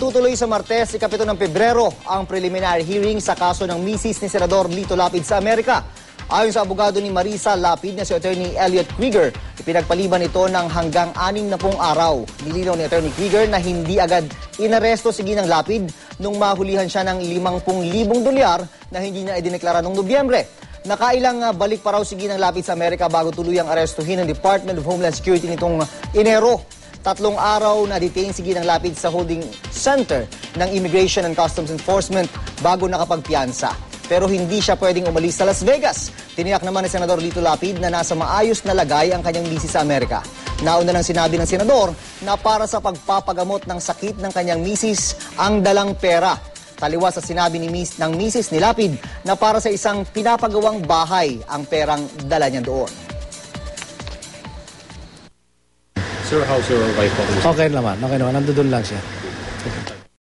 Tutuloy sa Martes, ika-7 ng Pebrero, ang preliminary hearing sa kaso ng misis ni Senador Lito Lapid sa Amerika. Ayon sa abogado ni Marisa Lapid na si Attorney Elliot Krieger, ipinagpaliban ito ng hanggang 60 araw. Nilinaw ni Attorney Krieger na hindi agad inaresto si Ginang Lapid nung mahulihan siya ng 50,000 dolyar na hindi na idineklara noong Nobyembre. Nakailang balik pa raw si Ginang Lapid sa Amerika bago tuluyang arestuhin ng Department of Homeland Security nitong Enero. 3 araw na detain si Ginang Lapid sa holding center ng Immigration and Customs Enforcement bago nakapagpiyansa. Pero hindi siya pwedeng umalis sa Las Vegas. Tiniyak naman ni Senador Lito Lapid na nasa maayos na lagay ang kanyang misis sa Amerika. Nauna nang sinabi ng senador na para sa pagpapagamot ng sakit ng kanyang misis ang dalang pera. Taliwas sa sinabi ng misis ni Lapid na para sa isang pinapagawang bahay ang perang dala niya doon. Sir, how's your wife? Okay naman. Nandoon lang siya.